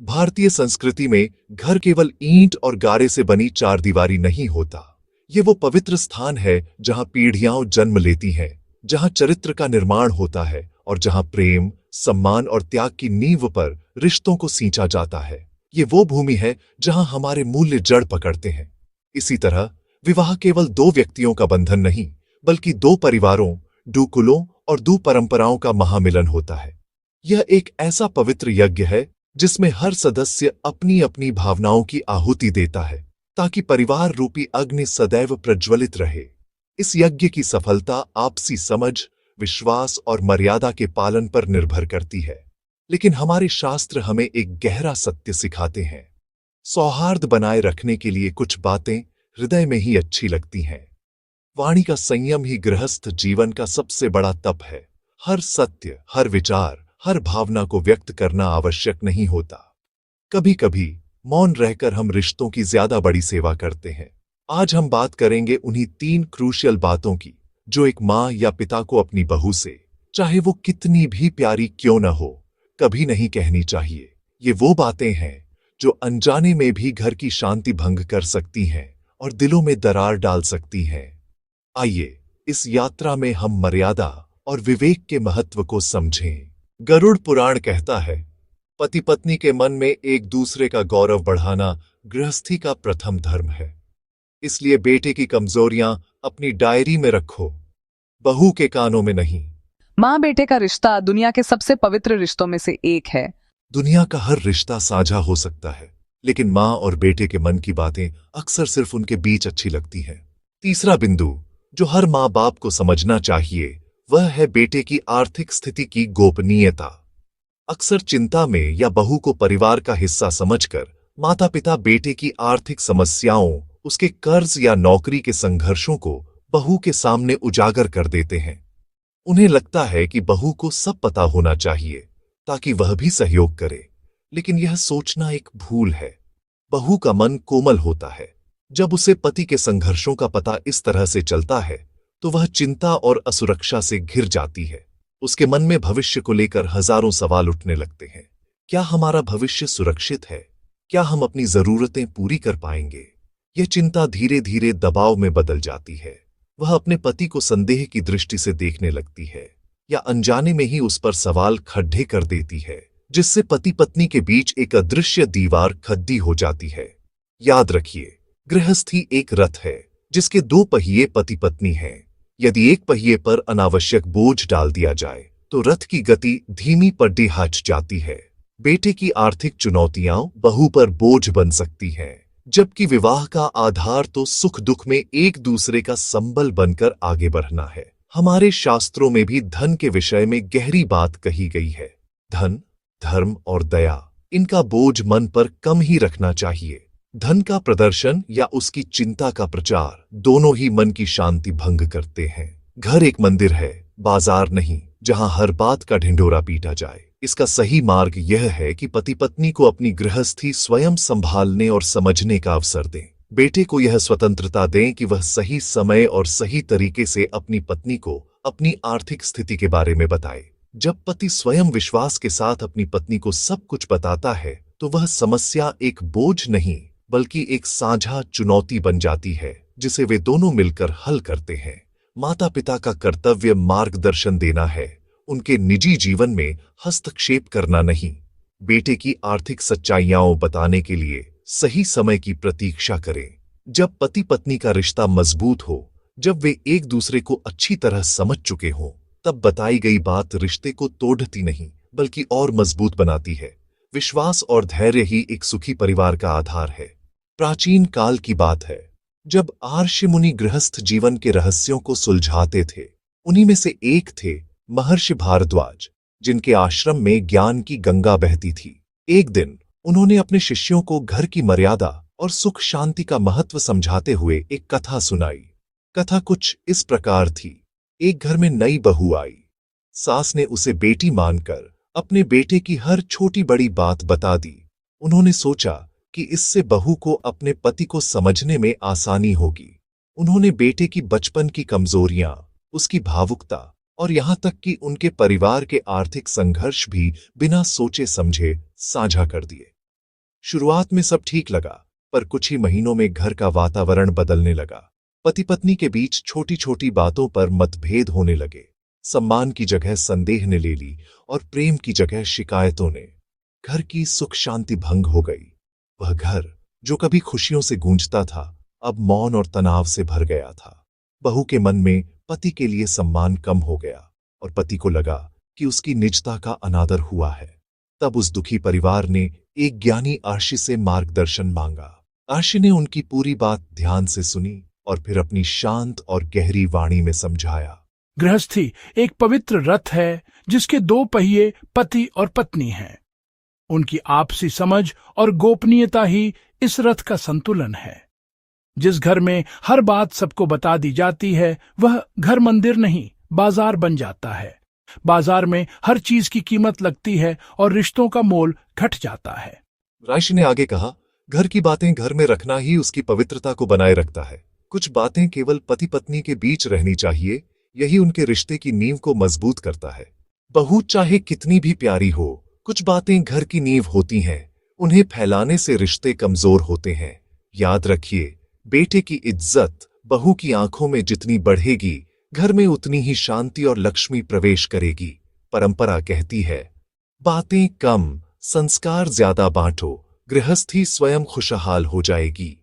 भारतीय संस्कृति में घर केवल ईंट और गारे से बनी चारदीवारी नहीं होता। ये वो पवित्र स्थान है जहां पीढ़ियां जन्म लेती हैं, जहां चरित्र का निर्माण होता है और जहां प्रेम, सम्मान और त्याग की नींव पर रिश्तों को सींचा जाता है। ये वो भूमि है जहां हमारे मूल्य जड़ पकड़ते हैं। इसी तरह विवाह केवल दो व्यक्तियों का बंधन नहीं, बल्कि दो परिवारों, दो कुलों और दो परंपराओं का महामिलन होता है। यह एक ऐसा पवित्र यज्ञ है जिसमें हर सदस्य अपनी अपनी भावनाओं की आहुति देता है ताकि परिवार रूपी अग्नि सदैव प्रज्वलित रहे। इस यज्ञ की सफलता आपसी समझ, विश्वास और मर्यादा के पालन पर निर्भर करती है। लेकिन हमारे शास्त्र हमें एक गहरा सत्य सिखाते हैं। सौहार्द बनाए रखने के लिए कुछ बातें हृदय में ही अच्छी लगती हैं। वाणी का संयम ही गृहस्थ जीवन का सबसे बड़ा तप है। हर सत्य, हर विचार, हर भावना को व्यक्त करना आवश्यक नहीं होता। कभी कभी मौन रहकर हम रिश्तों की ज्यादा बड़ी सेवा करते हैं। आज हम बात करेंगे उन्हीं 3 क्रूशियल बातों की जो एक माँ या पिता को अपनी बहू से, चाहे वो कितनी भी प्यारी क्यों न हो, कभी नहीं कहनी चाहिए। ये वो बातें हैं जो अनजाने में भी घर की शांति भंग कर सकती हैं और दिलों में दरार डाल सकती हैं। आइए इस यात्रा में हम मर्यादा और विवेक के महत्व को समझें। गरुड़ पुराण कहता है, पति पत्नी के मन में एक दूसरे का गौरव बढ़ाना गृहस्थी का प्रथम धर्म है। इसलिए बेटे की कमजोरियां अपनी डायरी में रखो, बहू के कानों में नहीं। माँ बेटे का रिश्ता दुनिया के सबसे पवित्र रिश्तों में से एक है। दुनिया का हर रिश्ता साझा हो सकता है, लेकिन माँ और बेटे के मन की बातें अक्सर सिर्फ उनके बीच अच्छी लगती हैं। तीसरा बिंदु जो हर माँ बाप को समझना चाहिए वह है बेटे की आर्थिक स्थिति की गोपनीयता। अक्सर चिंता में या बहू को परिवार का हिस्सा समझकर माता पिता बेटे की आर्थिक समस्याओं, उसके कर्ज या नौकरी के संघर्षों को बहू के सामने उजागर कर देते हैं। उन्हें लगता है कि बहू को सब पता होना चाहिए ताकि वह भी सहयोग करे, लेकिन यह सोचना एक भूल है। बहू का मन कोमल होता है। जब उसे पति के संघर्षों का पता इस तरह से चलता है तो वह चिंता और असुरक्षा से घिर जाती है। उसके मन में भविष्य को लेकर हजारों सवाल उठने लगते हैं। क्या हमारा भविष्य सुरक्षित है? क्या हम अपनी जरूरतें पूरी कर पाएंगे? यह चिंता धीरे धीरे दबाव में बदल जाती है। वह अपने पति को संदेह की दृष्टि से देखने लगती है या अनजाने में ही उस पर सवाल खड्डे कर देती है, जिससे पति पत्नी के बीच एक अदृश्य दीवार खड़ी हो जाती है। याद रखिए, गृहस्थी एक रथ है जिसके 2 पहिए पति पत्नी हैं। यदि एक पहिए पर अनावश्यक बोझ डाल दिया जाए तो रथ की गति धीमी पड़ती हट जाती है। बेटे की आर्थिक चुनौतियां बहू पर बोझ बन सकती हैं, जबकि विवाह का आधार तो सुख दुख में एक दूसरे का संबल बनकर आगे बढ़ना है। हमारे शास्त्रों में भी धन के विषय में गहरी बात कही गई है। धन, धर्म और दया, इनका बोझ मन पर कम ही रखना चाहिए। धन का प्रदर्शन या उसकी चिंता का प्रचार दोनों ही मन की शांति भंग करते हैं। घर एक मंदिर है, बाजार नहीं, जहां हर बात का ढिंढोरा पीटा जाए। इसका सही मार्ग यह है कि पति पत्नी को अपनी गृहस्थी स्वयं संभालने और समझने का अवसर दें। बेटे को यह स्वतंत्रता दें कि वह सही समय और सही तरीके से अपनी पत्नी को अपनी आर्थिक स्थिति के बारे में बताए। जब पति स्वयं विश्वास के साथ अपनी पत्नी को सब कुछ बताता है तो वह समस्या एक बोझ नहीं बल्कि एक साझा चुनौती बन जाती है जिसे वे दोनों मिलकर हल करते हैं। माता पिता का कर्तव्य मार्गदर्शन देना है, उनके निजी जीवन में हस्तक्षेप करना नहीं। बेटे की आर्थिक सच्चाइयां बताने के लिए सही समय की प्रतीक्षा करें। जब पति पत्नी का रिश्ता मजबूत हो, जब वे एक दूसरे को अच्छी तरह समझ चुके हों, तब बताई गई बात रिश्ते को तोड़ती नहीं बल्कि और मजबूत बनाती है। विश्वास और धैर्य ही एक सुखी परिवार का आधार है। प्राचीन काल की बात है, जब ऋषि मुनि गृहस्थ जीवन के रहस्यों को सुलझाते थे। उन्हीं में से एक थे महर्षि भारद्वाज, जिनके आश्रम में ज्ञान की गंगा बहती थी। एक दिन उन्होंने अपने शिष्यों को घर की मर्यादा और सुख शांति का महत्व समझाते हुए एक कथा सुनाई। कथा कुछ इस प्रकार थी। एक घर में नई बहू आई। सास ने उसे बेटी मानकर अपने बेटे की हर छोटी बड़ी बात बता दी। उन्होंने सोचा कि इससे बहू को अपने पति को समझने में आसानी होगी। उन्होंने बेटे की बचपन की कमजोरियां, उसकी भावुकता और यहां तक कि उनके परिवार के आर्थिक संघर्ष भी बिना सोचे समझे साझा कर दिए। शुरुआत में सब ठीक लगा, पर कुछ ही महीनों में घर का वातावरण बदलने लगा। पति पत्नी के बीच छोटी छोटी बातों पर मतभेद होने लगे। सम्मान की जगह संदेह ने ले ली और प्रेम की जगह शिकायतों ने। घर की सुख शांति भंग हो गई। वह घर जो कभी खुशियों से गूंजता था, अब मौन और तनाव से भर गया था। बहू के मन में पति के लिए सम्मान कम हो गया और पति को लगा कि उसकी निजता का अनादर हुआ है। तब उस दुखी परिवार ने एक ज्ञानी आर्षि से मार्गदर्शन मांगा। आर्षि ने उनकी पूरी बात ध्यान से सुनी और फिर अपनी शांत और गहरी वाणी में समझाया। गृहस्थी एक पवित्र रथ है जिसके दो पहिए पति और पत्नी हैं। उनकी आपसी समझ और गोपनीयता ही इस रथ का संतुलन है। जिस घर में हर बात सबको बता दी जाती है, वह घर मंदिर नहीं, बाजार बन जाता है। बाजार में हर चीज की कीमत लगती है और रिश्तों का मोल घट जाता है। आर्षि ने आगे कहा, घर की बातें घर में रखना ही उसकी पवित्रता को बनाए रखता है। कुछ बातें केवल पति पत्नी के बीच रहनी चाहिए, यही उनके रिश्ते की नींव को मजबूत करता है। बहू चाहे कितनी भी प्यारी हो, कुछ बातें घर की नींव होती हैं, उन्हें फैलाने से रिश्ते कमजोर होते हैं। याद रखिए, बेटे की इज्जत बहू की आंखों में जितनी बढ़ेगी, घर में उतनी ही शांति और लक्ष्मी प्रवेश करेगी। परंपरा कहती है, बातें कम, संस्कार ज्यादा बांटो, गृहस्थी स्वयं खुशहाल हो जाएगी।